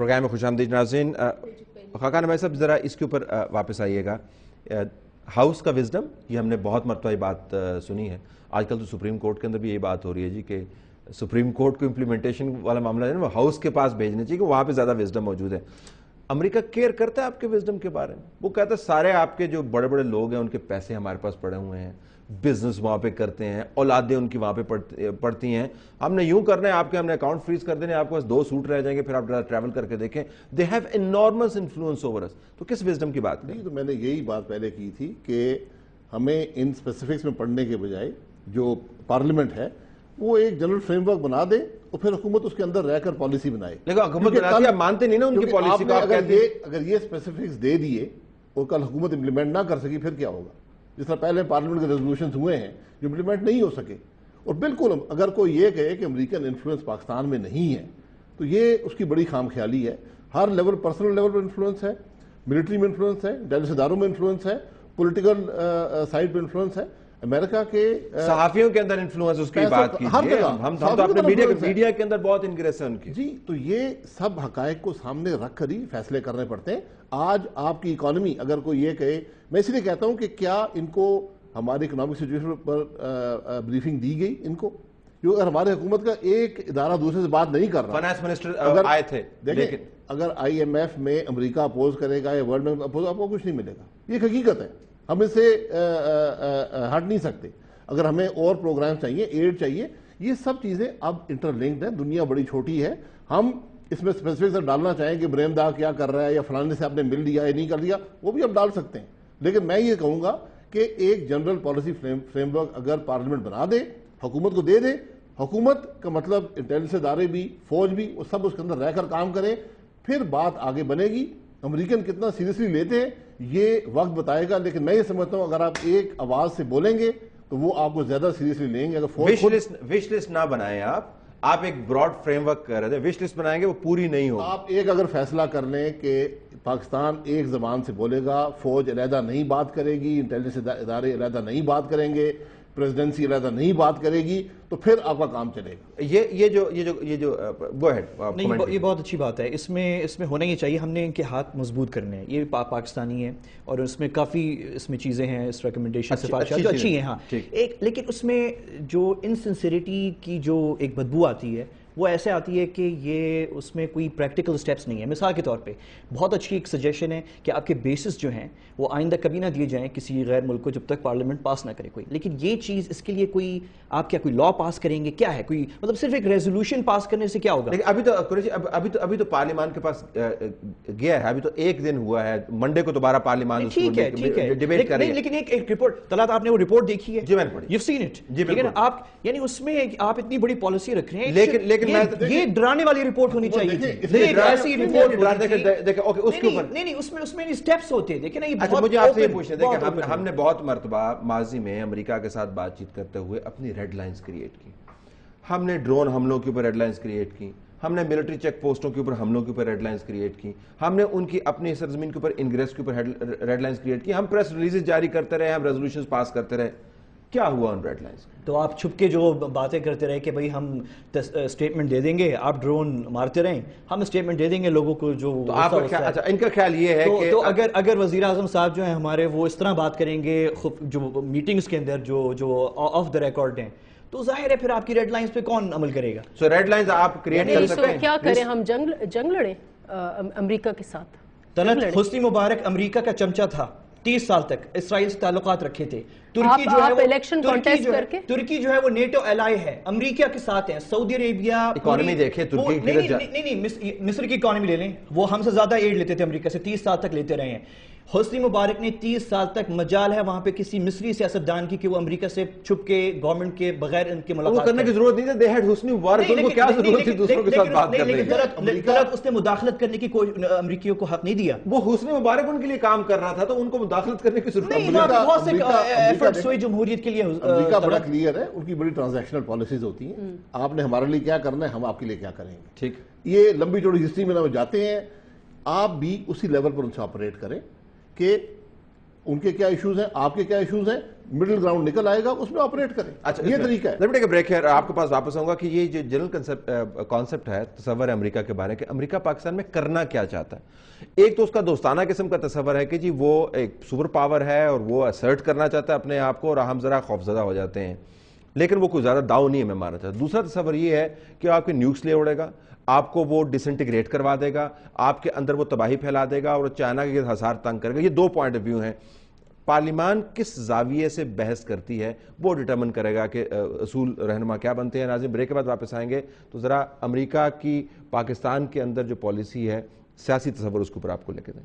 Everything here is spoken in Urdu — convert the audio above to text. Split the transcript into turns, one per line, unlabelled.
پروگرام میں خوش آمدید ناظرین. خاقان بھائی صاحب ذرا اس کے اوپر واپس آئیے گا. ہاؤس کا وزڈم یہ ہم نے بہت مرتبہ بات سنی ہے. آج کل تو سپریم کورٹ کے اندر بھی یہی بات ہو رہی ہے جی کہ سپریم کورٹ کو امپلیمنٹیشن والا معاملہ ہے نا وہ ہاؤس کے پاس بھیجنے چاہیے کہ وہاں پہ زیادہ وزڈم موجود ہے. امریکہ کیئر کرتا ہے آپ کے وزڈم کے بارے میں؟ وہ کہتا ہے سارے آپ کے جو بڑے بڑے لوگ ہیں ان کے پیسے ہمارے پاس پڑے ہوئے ہیں, بزنس وہاں پہ کرتے ہیں, اولادیں ان کی وہاں پہ پڑتی ہیں, ہم نے یوں کرنا ہے, آپ کے ہم نے اکاؤنٹ فریز کر دینے, آپ کے پاس 2 سوٹ رہ جائیں گے, پھر آپ ٹریول کر کے دیکھیں. They have enormous influence over us. تو کس وزڈم کی بات کریں؟
تو میں نے یہی بات پہلے کی تھی کہ ہمیں ان اسپیسیفکس میں پڑھنے کے بجائے جو پارلیمنٹ ہے وہ ایک جنرل فریم ورک بنا دے اور پھر حکومت اس کے اندر رہ کر پالیسی بنائے.
لیکن حکومت بناتی ہے, آپ مانتے نہیں نا ان کی پالیسی کو.
اگر یہ اسپیسیفکس دے دیے اور کل حکومت امپلیمنٹ نہ کر سکی پھر کیا ہوگا؟ جس طرح پہلے پارلیمنٹ کے ریزولوشنز ہوئے ہیں جو امپلیمنٹ نہیں ہو سکے. اور بالکل اگر کوئی یہ کہے کہ امریکن انفلوئنس پاکستان میں نہیں ہے تو یہ اس کی بڑی خام خیالی ہے. ہر لیول, پرسنل لیول پر انفلوئنس ہے, ملٹری میں انفلوئنس ہے, انٹیلیجنس اداروں میں انفلوئنس ہے, پولیٹیکل سائڈ پہ انفلوئنس ہے. امریکہ کے
صحافیوں کے اندر انفلوئنس اس کی بات کیجئے. ہم تو اپنے میڈیا کے اندر بہت انگریس ہیں ان کی.
جی تو یہ سب حقائق کو سامنے رکھ کر ہی فیصلے کرنے پڑتے ہیں. آج آپ کی اکانومی اگر کوئی یہ کہے, میں اس لیے کہتا ہوں کہ کیا ان کو ہماری اکنامک سچویشن پر بریفنگ دی گئی ان کو؟ جو اگر ہمارے حکومت کا ایک ادارہ دوسرے سے بات نہیں کر رہا,
فائنانس منسٹر آئے تھے,
دیکھیں اگر آئی ایم ایف میں امریکہ اپوز کرے گا یا ورلڈ بینک اپوز, آپ کو کچھ نہیں ملے گا. یہ حقیقت ہے, ہم اس سے ہٹ نہیں سکتے. اگر ہمیں اور پروگرام چاہیے, ایڈ چاہیے, یہ سب چیزیں اب انٹر لنکڈ ہیں. دنیا بڑی چھوٹی ہے. ہم اس میں اسپیسیفک ڈالنا چاہیں کہ بریم دا کیا کر رہا ہے یا فلانے سے آپ نے مل لیا یا نہیں کر لیا, وہ بھی اب ڈال سکتے ہیں. لیکن میں یہ کہوں گا کہ ایک جنرل پالیسی فریم ورک اگر پارلیمنٹ بنا دے, حکومت کو دے دے, حکومت کا مطلب انٹیلیجنس ادارے بھی, فوج بھی, وہ سب اس کے اندر رہ کر کام کریں, پھر بات آگے بنے گی. امریکن کتنا سیریسلی لیتے ہیں یہ وقت بتائے گا. لیکن میں یہ سمجھتا ہوں اگر آپ ایک آواز سے بولیں گے تو وہ آپ کو زیادہ سیریسلی لیں گے. اگر
وش لسٹ نہ بنائیں, آپ ایک براڈ فریم ورک کر رہے تھے, وش لسٹ بنائیں گے وہ پوری نہیں ہوگی.
آپ ایک اگر فیصلہ کر لیں کہ پاکستان ایک زبان سے بولے گا, فوج علیحدہ نہیں بات کرے گی, انٹیلیجنس ادارے علیحدہ نہیں بات کریں گے, پریزیڈنسی علیحدہ نہیں بات کرے گی, تو پھر آپ کا کام چلے گا.
یہ جو گو ہیڈ.
نہیں, یہ بہت اچھی بات ہے. اس میں ہونا یہ چاہیے. ہم نے ان کے ہاتھ مضبوط کرنے ہیں. یہ پاکستانی ہے اور اس میں کافی اس میں چیزیں ہیں, اس ریکمنڈیشن سفارشات جو اچھی ہیں. ہاں, لیکن اس میں جو انسنسیریٹی کی جو ایک بدبو آتی ہے وہ ایسے آتی ہے کہ یہ اس میں کوئی پریکٹیکل سٹیپس نہیں ہے. مثال کے طور پہ بہت اچھی ایک سجیشن ہے کہ آپ کے بیسس جو ہیں وہ آئندہ کبھی نہ دیے جائیں کسی غیر ملک کو جب تک پارلیمنٹ پاس نہ کرے کوئی. لیکن یہ چیز اس کے لیے کوئی آپ کیا کوئی لا پاس کریں گے, کیا ہے کوئی مطلب صرف ایک ریزولوشن پاس کرنے سے کیا ہوگا؟
لیکن ابھی تو پارلیمان کے پاس گیا ہے, ابھی تو ایک دن ہوا ہے, منڈے کو دوبارہ پارلیمان ڈیبیٹ کرے گا.
لیکن ایک رپورٹ طلعت, آپ نے وہ رپورٹ دیکھی ہے؟
جی میں نے پڑھی.
You seen it.
لیکن
آپ یعنی اس میں آپ اتنی بڑی پالیسی رکھ رہے ہیں,
لیکن
یہ ڈرانے والی رپورٹ ہونی چاہیے تھی. ایسی رپورٹ نہیں, اس میں سٹیپس ہوتے ہیں. دیکھیں نا,
مجھے آپ سے یہ پوچھنا تھا کہ ہم نے بہت مرتبہ ماضی میں امریکہ کے ساتھ بات چیت کرتے ہوئے اپنی ریڈ لائنز کریٹ کی. ہم نے ڈرون حملوں کے اوپر ریڈ لائنز کریٹ کی, ہم نے ملٹری چیک پوسٹوں کے اوپر حملوں کے اوپر ریڈ لائنز کریٹ کی, ہم نے ان کی اپنی سرزمین کے اوپر انگریس کے اوپر ریڈ لائنز کریٹ کی, ہم پریس ریلیزز جاری کرتے رہے, ہم ریزولوشنز پاس کرتے رہے. کیا ہوا ان ریڈ لائنز؟
تو آپ چھپ کے جو باتیں کرتے رہے کہ بھئی ہم اسٹیٹمنٹ دے دیں گے, آپ ڈرون مارتے رہیں, ہم اسٹیٹمنٹ دے دیں گے لوگوں کو. جو
تو آپ اچھا ان کا خیال یہ ہے کہ
تو اگر وزیر اعظم صاحب جو ہیں ہمارے وہ اس طرح بات کریں گے جو میٹنگز کے اندر جو آف دا ریکارڈ ہیں, تو ظاہر ہے پھر آپ کی ریڈ لائنز پہ کون عمل کرے گا؟
سو ریڈ لائنز آپ کریٹ کر سکتے ہیں.
کیا کریں, ہم جنگ لڑیں امریکہ کے ساتھ؟
طلعت, حسنی مبارک امریکہ کا چمچہ تھا, 30 سال تک اسرائیل سے تعلقات رکھے تھے. ترکی جو ہے وہ نیٹو ایلائی ہے, امریکہ کے ساتھ ہے. سعودی عربیہ
اکانومی دیکھیں, ترکی
نہیں, مصر کی اکانومی لے لیں, وہ ہم سے زیادہ ایڈ لیتے تھے امریکہ سے, 30 سال تک لیتے رہے ہیں. حسنی مبارک نے 30 سال تک مجال ہے وہاں پہ کسی مصری سیاستدان کی کہ وہ امریکہ سے چھپ کے گورنمنٹ کے بغیر ان کے ملاقات
کرنے کی ضرورت نہیں تھی. دے ہیڈ حسنی مبارک, ان کو کیا ضرورت تھی دوسروں کے ساتھ بات کرنے کی؟
لیکن اس نے مداخلت کرنے کی کوئی امریکیوں کو حق نہیں دیا.
وہ حسنی مبارک ان کے لیے کام کر رہا تھا تو ان کو مداخلت کرنے کی ضرورت
نہیں. بہت سے ایفرٹس ہوئے جمہوریت کے لیے.
امریکہ بڑا کلیئر ہے, ان کی بڑی ٹرانزیکشنل پالیسیز ہوتی ہیں. آپ نے ہمارے لیے کیا کرنا ہے, ہم آپ کے لیے کیا کریں گے.
ٹھیک,
یہ لمبی چوڑی ہسٹری میں نہ جاتے ہیں. آپ بھی اسی لیول پر ان سے آپریٹ کریں کہ ان کے کیا ایشوز ہیں, آپ کے کیا ایشوز ہیں, مڈل گراؤنڈ نکل آئے گا, اس میں آپریٹ کریں.
اچھا,
یہ طریقہ ہے.
Let me take a break here. آپ کے پاس واپس آؤں گا کہ یہ جو جنرل کانسیپٹ ہے, تصور ہے امریکہ کے بارے کہ امریکہ پاکستان میں کرنا کیا چاہتا ہے. ایک تو اس کا دوستانہ قسم کا تصور ہے کہ جی وہ ایک سپر پاور ہے اور وہ اسرٹ کرنا چاہتا ہے اپنے آپ کو, اور ہم ذرا خوفزدہ ہو جاتے ہیں, لیکن وہ کوئی زیادہ داؤ نہیں ہے میں ماننا چاہتا. دوسرا تصور یہ ہے کہ آپ کے نیوکس لے اڑے گا, آپ کو وہ ڈسنٹیگریٹ کروا دے گا, آپ کے اندر وہ تباہی پھیلا دے گا اور چائنا کے ہزار تنگ کرے گا. یہ دو پوائنٹ آف ویو ہیں. پارلیمان کس زاویے سے بحث کرتی ہے وہ ڈٹرمن کرے گا کہ اصول رہنما کیا بنتے ہیں. ناظرین, بریک کے بعد واپس آئیں گے تو ذرا امریکہ کی پاکستان کے اندر جو پالیسی ہے, سیاسی تصور اس کے اوپر آپ کو لے کے دیں.